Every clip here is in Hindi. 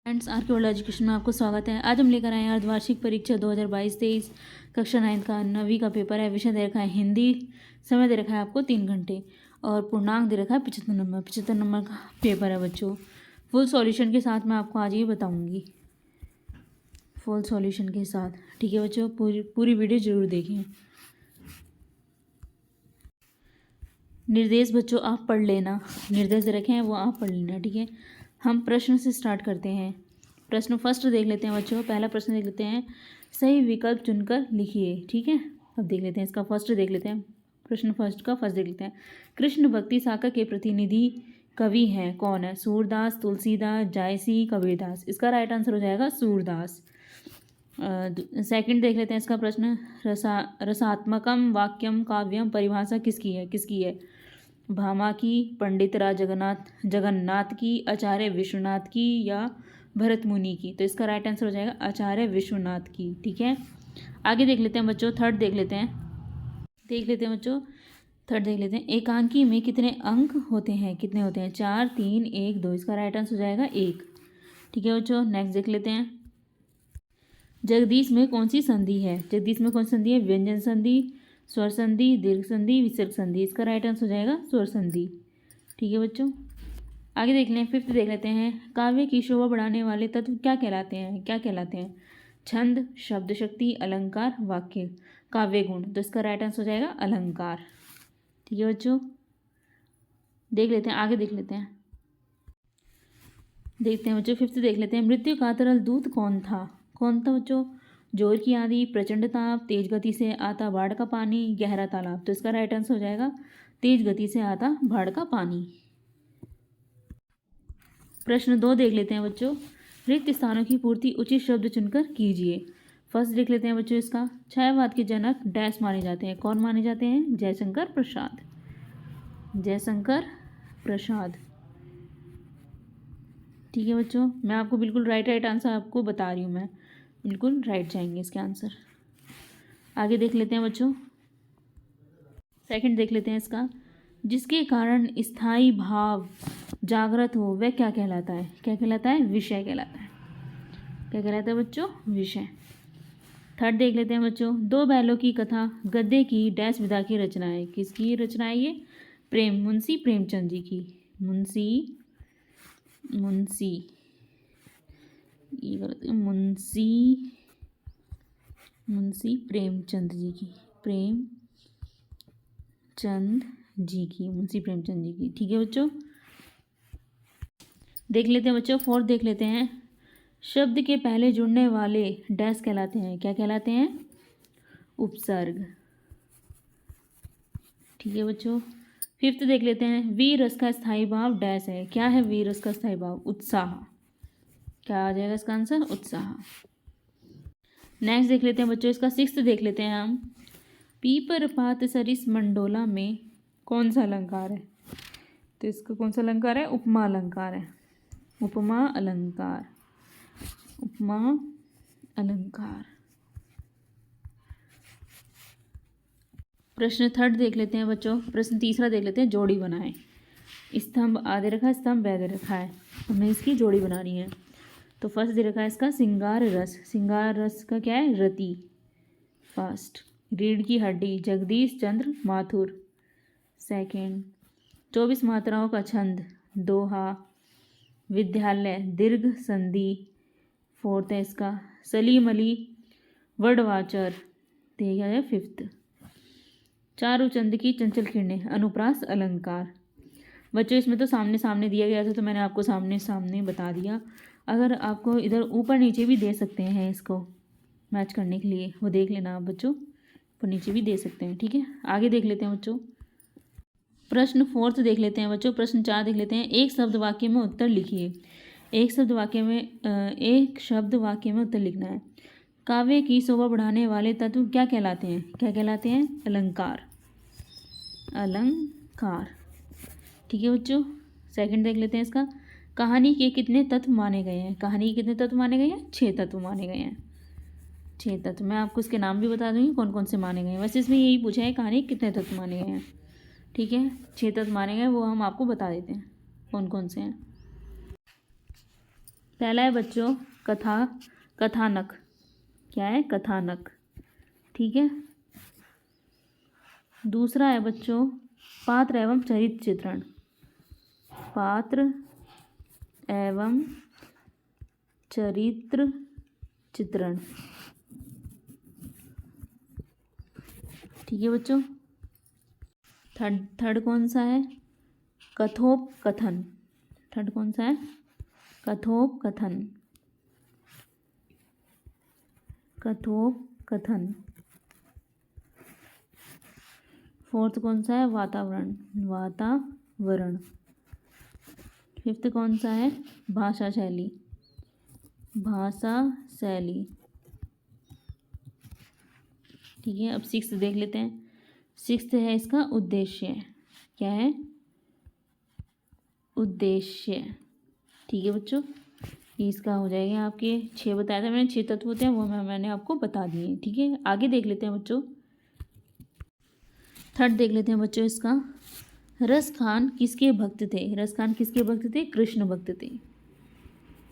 फ्रेंड्स, आर के वर्ल्ड एजुकेशन में आपको स्वागत है। आज हम लेकर आए हैं अर्धवार्षिक परीक्षा 2022-23 कक्षा 9 का 9वीं का पेपर है। विषय दे रखा है हिंदी। समय दे रखा है आपको 3 घंटे और पूर्णांक दे रखा है 75 नंबर का पेपर है बच्चों। फुल सॉल्यूशन के साथ मैं आपको आज ये बताऊंगी, फुल सॉल्यूशन के साथ। ठीक है बच्चों, पूरी वीडियो जरूर देखें। निर्देश बच्चों आप पढ़ लेना, निर्देश दे रखे हैं वो आप पढ़ लेना। ठीक है, हम प्रश्न से स्टार्ट करते हैं। प्रश्न फर्स्ट देख लेते हैं बच्चों। पहला प्रश्न देख लेते हैं, सही विकल्प चुनकर लिखिए। ठीक है, अब देख लेते हैं इसका फर्स्ट देख लेते हैं। प्रश्न फर्स्ट का फर्स्ट देख लेते हैं। कृष्ण भक्ति सागर के प्रतिनिधि कवि हैं, कौन है? सूरदास, तुलसीदास, जायसी, कबीरदास। इसका राइट आंसर हो जाएगा सूरदास। सेकंड देख लेते हैं इसका प्रश्न, रसात्मकम वाक्यम काव्यम परिभाषा किसकी है? भामा की, पंडित राज जगन्नाथ की, आचार्य विश्वनाथ की या भरत मुनि की? तो इसका राइट आंसर हो जाएगा आचार्य विश्वनाथ की। ठीक है, आगे देख लेते हैं बच्चों। थर्ड देख लेते हैं बच्चों। थर्ड देख लेते हैं, एकांकी में कितने अंक होते हैं? कितने होते हैं? 4, 3, 1, 2। इसका राइट आंसर हो जाएगा 1। ठीक है बच्चों, नेक्स्ट देख लेते हैं। जगदीश में कौन सी संधि है? व्यंजन संधि, स्वर संधि, दीर्घ संधि, विसर्ग संधि। इसका राइट आंसर हो जाएगा स्वर संधि। ठीक है बच्चों, आगे देख लें। फिफ्थ देख लेते हैं, काव्य की शोभा बढ़ाने वाले तत्व क्या कहलाते हैं? छंद, शब्द शक्ति, अलंकार, वाक्य, काव्य गुण। तो इसका राइट आंसर हो जाएगा अलंकार। ठीक है बच्चों, देख लेते हैं आगे। देखते हैं बच्चों, फिफ्थ देख लेते हैं, मृत्यु का तरल दूत कौन था बच्चों? जोर की आंधी, प्रचंड ताप, तेज गति से आता बाढ़ का पानी, गहरा तालाब। तो इसका राइट आंसर हो जाएगा तेज गति से आता बाढ़ का पानी। प्रश्न 2 देख लेते हैं बच्चों, रिक्त स्थानों की पूर्ति उचित शब्द चुनकर कीजिए। फर्स्ट देख लेते हैं बच्चों इसका, छायावाद के जनक डैश माने जाते हैं? कौन माने जाते हैं? जयशंकर प्रसाद। ठीक है बच्चों, मैं आपको बिल्कुल राइट आंसर आपको बता रही हूँ, मैं बिल्कुल राइट जाएंगे इसके आंसर। आगे देख लेते हैं बच्चों, सेकंड देख लेते हैं इसका, जिसके कारण स्थायी भाव जागृत हो वह क्या कहलाता है? विषय कहलाता है। क्या कहलाता है बच्चों? विषय। थर्ड देख लेते हैं बच्चों, दो बैलों की कथा गद्य की डैश विधा की रचना है। किसकी रचना है ये? मुंशी प्रेमचंद जी की। मुंशी प्रेमचंद जी की। मुंशी प्रेमचंद जी की। ठीक है बच्चों, देख लेते हैं बच्चों। फोर्थ देख लेते हैं, शब्द के पहले जुड़ने वाले डैश कहलाते हैं? क्या कहलाते हैं? उपसर्ग। ठीक है बच्चों, फिफ्थ देख लेते हैं, वीर रस का स्थायी भाव डैश है। क्या है वीर रस का स्थायी भाव? उत्साह। क्या आ जाएगा इसका आंसर? उत्साह। नेक्स्ट देख लेते हैं बच्चों इसका, सिक्स्थ देख लेते हैं हम, पीपर पात सरिस मंडोला में कौन सा अलंकार है? तो इसका कौन सा अलंकार है? उपमा अलंकार है। उपमा अलंकार। प्रश्न थर्ड देख लेते हैं बच्चों। प्रश्न तीसरा देख लेते हैं, जोड़ी बनाएं। स्तंभ आ दे रखा है, स्तंभ बै दे रखा है, हमें इसकी जोड़ी बनानी है। तो फर्स्ट दे रखा है इसका सिंगार रस का क्या है? रति। फर्स्ट, रीढ़ की हड्डी जगदीश चंद्र माथुर। सेकंड, 24 मात्राओं का छंद दोहा। विद्यालय दीर्घ संधि। फोर्थ है इसका सलीम अली वर्डवाचर। ठीक है फिफ्थ, चारू चंद की चंचल किरणें अनुप्रास अलंकार। बच्चों इसमें तो सामने दिया गया था, तो मैंने आपको सामने बता दिया। अगर आपको इधर ऊपर नीचे भी दे सकते हैं इसको मैच करने के लिए, वो देख लेना आप बच्चों, ऊपर नीचे भी दे सकते हैं। ठीक है, आगे देख लेते हैं बच्चों। प्रश्न फोर्थ देख लेते हैं बच्चों। प्रश्न 4 देख लेते हैं, एक शब्द वाक्य में उत्तर लिखिए। एक शब्द वाक्य में उत्तर लिखना है। काव्य की शोभा बढ़ाने वाले तत्व क्या कहलाते हैं? अलंकार। ठीक है बच्चों, सेकंड देख लेते हैं इसका, कहानी के कितने तत्व माने गए हैं? 6 तत्व माने गए हैं। 6 तत्व, मैं आपको इसके नाम भी बता दूंगी कौन कौन से माने गए हैं। वैसे इसमें यही पूछा है कहानी कितने तत्व माने गए हैं। ठीक है, 6 तत्व माने गए, वो हम आपको बता देते हैं कौन कौन से हैं। पहला है बच्चों कथानक। क्या है? कथानक। ठीक है। दूसरा है बच्चों पात्र एवं चरित्र चित्रण। पात्र एवं चरित्र चित्रण। ठीक है बच्चों। थर्ड कौन सा है? कथोपकथन। थर्ड कौन सा है? कथोपकथन। कथोपकथन। फोर्थ कौन सा है? वातावरण। वातावरण। फिफ्थ कौन सा है? भाषा शैली। भाषा शैली। ठीक है। अब सिक्स्थ देख लेते हैं। सिक्स्थ है इसका उद्देश्य। क्या है? उद्देश्य। ठीक है बच्चों, ये इसका हो जाएगा। आपके 6 बताया था मैंने, 6 तत्व होते हैं वो मैंने आपको बता दिए। ठीक है। आगे देख लेते हैं बच्चों। थर्ड देख लेते हैं बच्चों इसका। रस खान किसके भक्त थे? रस खान किसके भक्त थे? कृष्ण भक्त थे।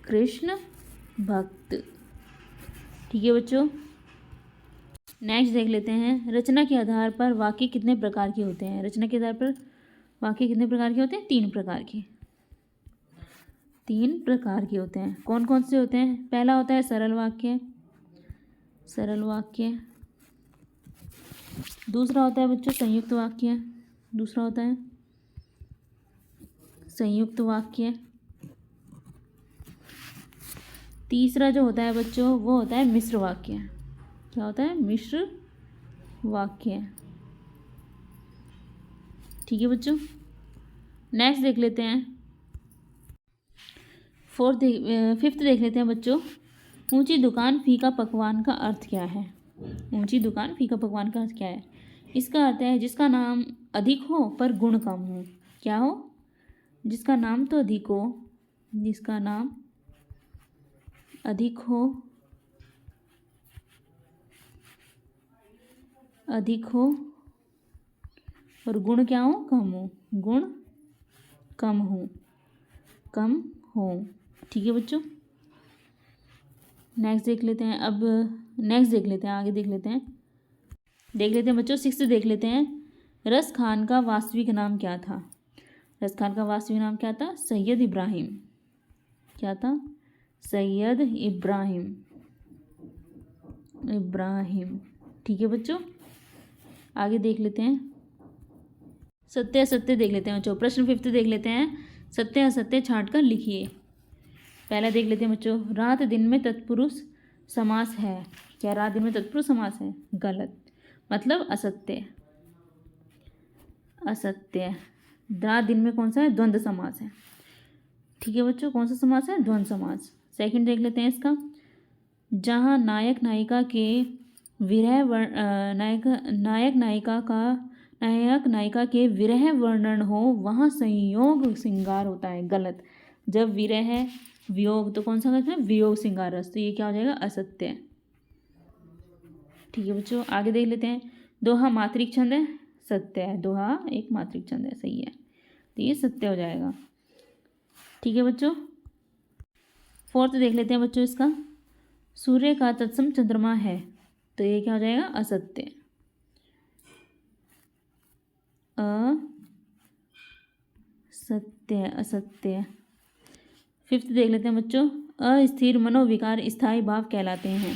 कृष्ण भक्त। ठीक है बच्चों। नेक्स्ट देख लेते हैं। रचना के आधार पर वाक्य कितने प्रकार के होते हैं? रचना के आधार पर वाक्य कितने प्रकार के होते हैं? 3 प्रकार के। 3 प्रकार के होते हैं। कौन कौन से होते हैं? पहला होता है सरल वाक्य। सरल वाक्य। दूसरा होता है बच्चों संयुक्त वाक्य। दूसरा होता है संयुक्त वाक्य। तीसरा जो होता है बच्चों वो होता है मिश्र वाक्य। क्या होता है? मिश्र वाक्य। ठीक है बच्चों। नेक्स्ट देख लेते हैं। फिफ्थ देख लेते हैं बच्चों। ऊंची दुकान फीका पकवान का अर्थ क्या है? ऊंची दुकान फीका पकवान का अर्थ क्या है? इसका अर्थ है जिसका नाम अधिक हो पर गुण कम हो। क्या हो? जिसका नाम तो अधिक हो, जिसका नाम अधिक हो, अधिक हो और गुण क्या हो? कम हो। गुण कम हो, कम हो। ठीक है बच्चों। नेक्स्ट देख लेते हैं। अब नेक्स्ट देख लेते हैं, आगे देख लेते हैं। देख लेते हैं बच्चों। सिक्स्थ देख लेते हैं। रस खान का वास्तविक नाम क्या था? रस खान का वास्तविक नाम क्या था? सैयद इब्राहिम। क्या था? सैयद इब्राहिम। इब्राहिम। ठीक है बच्चों। आगे देख लेते हैं। सत्य असत्य देख लेते हैं बच्चों। प्रश्न फिफ्थ देख लेते हैं। सत्य असत्य छांट कर लिखिए। पहला देख लेते हैं बच्चों। रात दिन में तत्पुरुष समास है। क्या रात दिन में तत्पुरुष समास है? गलत, मतलब असत्य। असत्य। रात दिन में कौन सा है? द्वंद्व समास है। ठीक है बच्चों। कौन सा समास है? द्वंद्व समास। सेकंड देख लेते हैं इसका। जहाँ नायक नायिका के विरह नायक नायिका के विरह वर्णन हो वहाँ संयोग श्रृंगार होता है। गलत। जब विरह है, वियोग, तो कौन सा करते हैं? वियोग श्रृंगार रस। तो ये क्या हो जाएगा? असत्य। ठीक है बच्चों। आगे देख लेते हैं। दोहा मात्रिक छंद है। सत्य है। दोहा एक मात्रिक छंद है। सही है, तो ये सत्य हो जाएगा। ठीक है बच्चों। फोर्थ देख लेते हैं बच्चों इसका। सूर्य का तत्सम चंद्रमा है, तो ये क्या हो जाएगा? असत्य। असत्य, असत्य। फिफ्थ देख लेते हैं बच्चों। अस्थिर मनोविकार स्थायी भाव कहलाते हैं।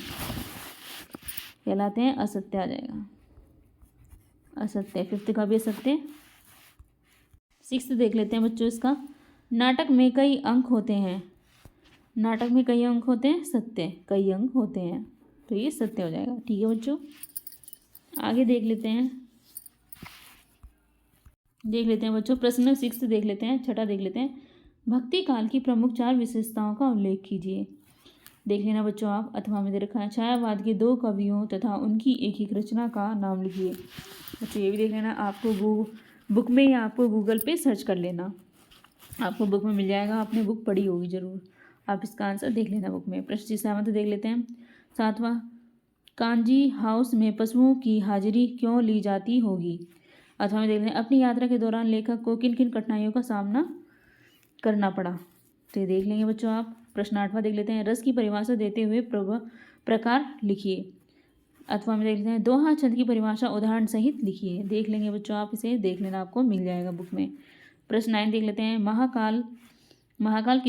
कहलाते हैं। असत्य आ जाएगा। असत्य। फिफ्थ का भी असत्य। सिक्स्थ देख लेते हैं बच्चों इसका। नाटक में कई अंक होते हैं। नाटक में कई अंक होते हैं। सत्य। कई अंक होते हैं, तो ये सत्य हो जाएगा। ठीक है बच्चों। आगे देख लेते हैं। देख लेते हैं बच्चों। प्रश्न सिक्स्थ देख लेते हैं। छठा देख लेते हैं। भक्ति काल की प्रमुख 4 विशेषताओं का उल्लेख कीजिए। देख लेना बच्चों आप, अथवा में दे रखा है। छायावाद के 2 कवियों तथा उनकी एक एक रचना का नाम लिखिए। बच्चों ये भी देख लेना। आपको बुक में या आपको गूगल पे सर्च कर लेना, आपको बुक में मिल जाएगा। आपने बुक पढ़ी होगी जरूर, आप इसका आंसर देख लेना बुक में। प्रश्न 7 देख लेते हैं। 7वां, कांजी हाउस में पशुओं की हाजिरी क्यों ली जाती होगी? अथवा में देख लेते हैं। अपनी यात्रा के दौरान लेखक को किन किन कठिनाइयों का सामना करना पड़ा? तो ये देख लेंगे बच्चों आप। प्रश्न 8वां देख लेते हैं, रस की परिभाषा देते हुए प्रकार लिखिए। अथवा में देख लेते हैं, दोहा छंद की परिभाषा उदाहरण सहित लिखिए। देख लेंगे बच्चों, आप इसे देख लेना, आपको मिल जाएगा बुक में। प्रश्न 9 देख लेते हैं, महाकाल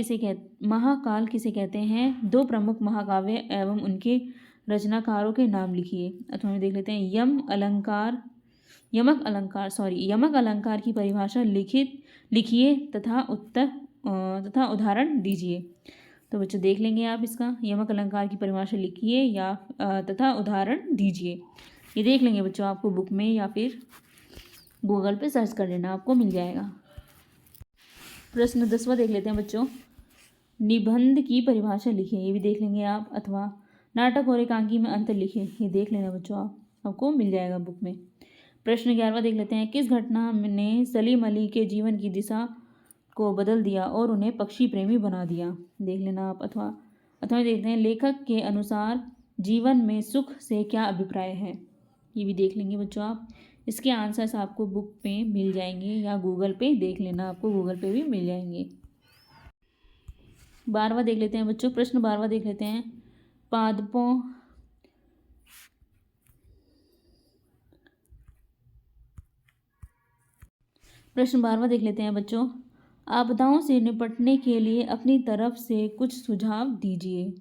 किसे कहते हैं? दो प्रमुख महाकाव्य एवं उनके रचनाकारों के नाम लिखिए। अथवा में देख लेते हैं, यमक अलंकार की परिभाषा लिखिए तथा उदाहरण दीजिए। तो बच्चों देख लेंगे आप इसका, यमक अलंकार की परिभाषा लिखिए या तथा उदाहरण दीजिए। ये देख लेंगे बच्चों, आपको बुक में या फिर गूगल पे सर्च कर लेना, आपको मिल जाएगा। प्रश्न 10वां देख लेते हैं बच्चों, निबंध की परिभाषा लिखिए। ये भी देख लेंगे आप। अथवा नाटक और एकांकी में अंतर लिखिए। ये देख लेना बच्चों, आपको मिल जाएगा बुक में। प्रश्न 11वां देख लेते हैं, किस घटना ने सलीम अली के जीवन की दिशा को बदल दिया और उन्हें पक्षी प्रेमी बना दिया? देख लेना आप। अथवा देखते हैं, लेखक के अनुसार जीवन में सुख से क्या अभिप्राय है? ये भी देख लेंगे बच्चों आप। इसके आंसर्स आपको बुक पे मिल जाएंगे या गूगल पे देख लेना, आपको गूगल पे भी मिल जाएंगे। 12वां देख लेते हैं बच्चों, प्रश्न 12वां देख लेते हैं, पादपों प्रश्न 12वां देख लेते हैं बच्चों, आपदाओं से निपटने के लिए अपनी तरफ से कुछ सुझाव दीजिए।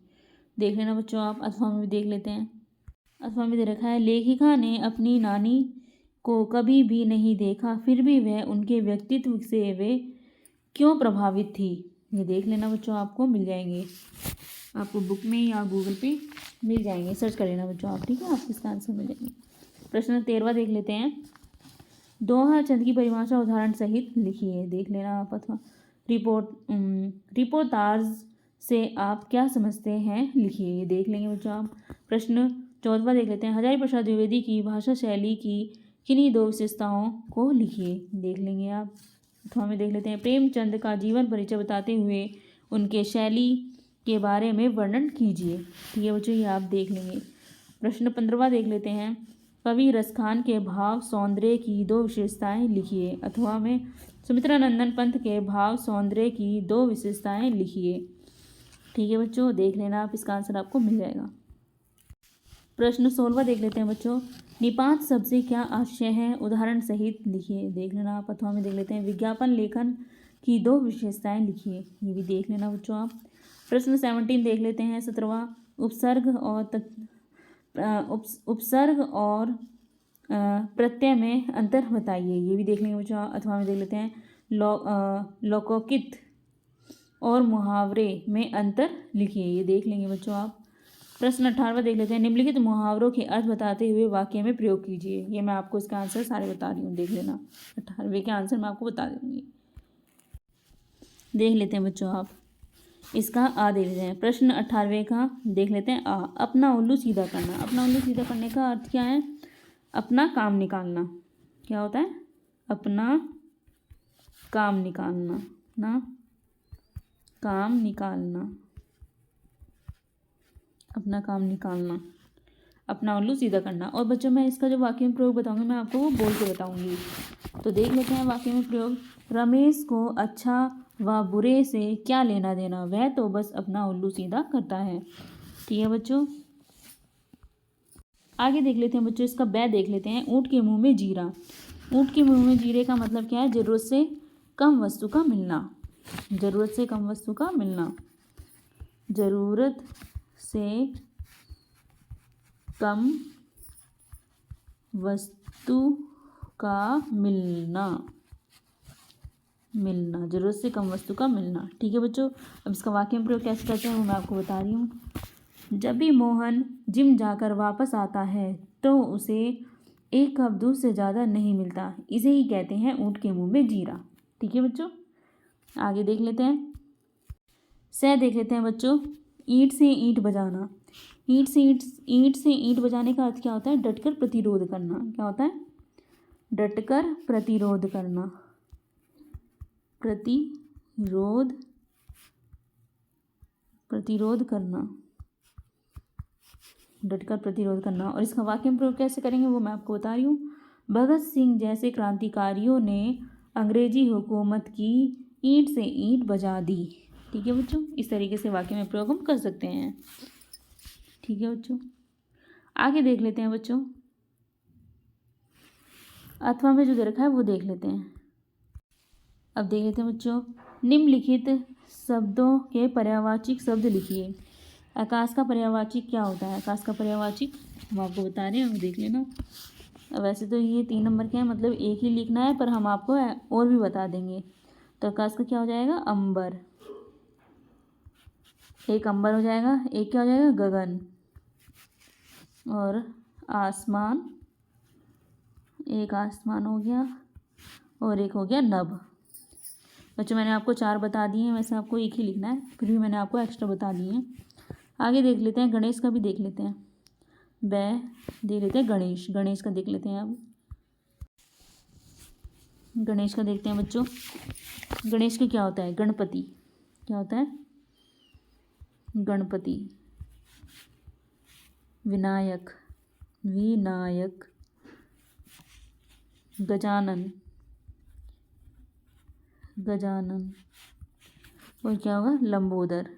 देख लेना बच्चों आप। अथवा में भी देख लेते हैं, अथवा में दे रखा है, लेखिका ने अपनी नानी को कभी भी नहीं देखा, फिर भी वह उनके व्यक्तित्व से वे क्यों प्रभावित थी? ये देख लेना बच्चों, आपको मिल जाएंगे, आपको बुक में या गूगल पे मिल जाएंगे, सर्च कर लेना बच्चों आप, ठीक है, आपको इसका आंसर मिल जाएंगे। प्रश्न 13वां देख लेते हैं, दोहा छंद की परिभाषा उदाहरण सहित लिखिए। देख लेना आप। अथवा रिपोर्टाज से आप क्या समझते हैं? लिखिए। ये देख लेंगे बच्चों आप। प्रश्न 14वां देख लेते हैं, हजारी प्रसाद द्विवेदी की भाषा शैली की किन्हीं दो विशेषताओं को लिखिए। देख लेंगे आप। अथवा में देख लेते हैं, प्रेमचंद का जीवन परिचय बताते हुए उनके शैली के बारे में वर्णन कीजिए। ठीक है बच्चों, ये आप देख लेंगे। प्रश्न 15वां देख लेते हैं, कवि रसखान के भाव सौंदर्य की दो विशेषताएं लिखिए। अथवा में सुमित्रा नंदन पंत के भाव सौंदर्य की दो विशेषताएं लिखिए। ठीक है बच्चों, देख लेना आप, इसका आंसर आपको मिल जाएगा। प्रश्न 16वां देख लेते हैं बच्चों, निपात शब्द से क्या आशय है? उदाहरण सहित लिखिए। देख लेना आप। अथवा में देख लेते हैं, विज्ञापन लेखन की दो विशेषताएं लिखिए। ये भी देख लेना बच्चों आप। प्रश्न 17 देख लेते हैं, 17वां, उपसर्ग और प्रत्यय में अंतर बताइए। ये भी देख लेंगे बच्चों। अथवा में देख लेते हैं, लौकिक और मुहावरे में अंतर लिखिए। ये देख लेंगे बच्चों आप। प्रश्न 18वां देख लेते हैं, निम्नलिखित मुहावरों के अर्थ बताते हुए वाक्य में प्रयोग कीजिए। ये मैं आपको इसका आंसर सारे बता रही हूँ, देख लेना। 18वें के आंसर मैं आपको बता दूँगी। देख लेते हैं बच्चों आप, इसका आ देख लेते हैं। प्रश्न 18वें का देख लेते हैं, आ, अपना उल्लू सीधा करना। अपना उल्लू सीधा करने का अर्थ क्या है? अपना काम निकालना। क्या होता है? अपना काम निकालना, ना काम निकालना, अपना काम निकालना, अपना उल्लू सीधा करना। और बच्चों मैं इसका जो वाक्य में प्रयोग बताऊंगी, मैं आपको वो बोल के बताऊंगी। तो देख लेते हैं वाक्य में प्रयोग, रमेश को अच्छा व बुरे से क्या लेना देना, वह तो बस अपना उल्लू सीधा करता है। ठीक है बच्चों, आगे देख लेते हैं बच्चों, इसका बै देख लेते हैं, ऊँट के मुंह में जीरा। ऊँट के मुंह में जीरे का मतलब क्या है? जरूरत से कम वस्तु का मिलना। जरूरत से कम वस्तु का मिलना, जरूरत से कम वस्तु का मिलना, जरूरत से कम वस्तु का मिलना। ठीक है बच्चों, अब इसका वाक्य में प्रयोग कैसे करते हैं वो मैं आपको बता रही हूँ। जब भी मोहन जिम जाकर वापस आता है तो उसे एक कप दूध से ज़्यादा नहीं मिलता, इसे ही कहते हैं ऊँट के मुंह में जीरा। ठीक है बच्चों, आगे देख लेते हैं, से देख लेते हैं बच्चों, ईंट से ईंट बजाना। ईंट से ईंट बजाने का अर्थ क्या होता है? डटकर प्रतिरोध करना। क्या होता है? डटकर प्रतिरोध करना, प्रतिरोध करना, डटकर प्रतिरोध करना। और इसका वाक्य में प्रयोग कैसे करेंगे वो मैं आपको बता रही हूँ। भगत सिंह जैसे क्रांतिकारियों ने अंग्रेजी हुकूमत की ईंट से ईंट बजा दी। ठीक है बच्चों, इस तरीके से वाक्य में प्रयोग हम कर सकते हैं। ठीक है बच्चों, आगे देख लेते हैं बच्चों, अथवा में जो दे रखा है वो देख लेते हैं। अब देख लेते हैं बच्चों, निम्नलिखित शब्दों के पर्यायवाची शब्द लिखिए। आकाश का पर्यायवाची क्या होता है? आकाश का पर्यायवाची हम आपको बता रहे हैं, देख लेना। अब वैसे तो ये 3 नंबर के हैं, मतलब एक ही लिखना है, पर हम आपको और भी बता देंगे। तो आकाश का क्या हो जाएगा? अंबर। एक अंबर हो जाएगा, एक क्या हो जाएगा? गगन। और आसमान, एक आसमान हो गया, और एक हो गया नभ। बच्चों मैंने आपको 4 बता दिए हैं, वैसे आपको एक ही लिखना है, फिर भी मैंने आपको एक्स्ट्रा बता दिए हैं। आगे देख लेते हैं, गणेश का भी देख लेते हैं। देख लेते हैं गणेश, गणेश का देख लेते हैं। अब गणेश का देखते हैं बच्चों। गणेश का क्या होता है? गणपति। क्या होता है? गणपति। विनायक, विनायक। गजानन, गजानन। और क्या होगा? लंबोदर,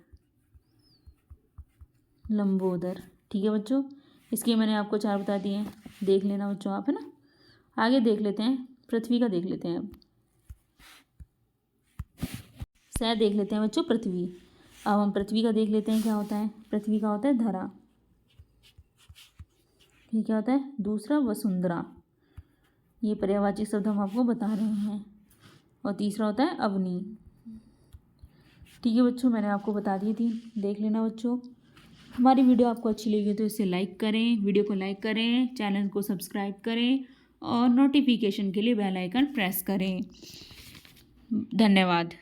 लंबोदर। ठीक है बच्चों, इसके मैंने आपको 4 बता दिए हैं, देख लेना बच्चों आप, है ना। आगे देख लेते हैं, पृथ्वी का देख लेते हैं। अब शायद देख लेते हैं बच्चों पृथ्वी। अब हम पृथ्वी का देख लेते हैं क्या होता है। पृथ्वी का होता है धरा। ये क्या होता है? दूसरा वसुंधरा। ये पर्यायवाची शब्द हम आपको बता रहे हैं। और तीसरा होता है अवनी। ठीक है बच्चों, मैंने आपको बता दी थी, देख लेना बच्चों। हमारी वीडियो आपको अच्छी लगी तो इसे लाइक करें, वीडियो को लाइक करें, चैनल को सब्सक्राइब करें और नोटिफिकेशन के लिए बेल आइकन प्रेस करें। धन्यवाद।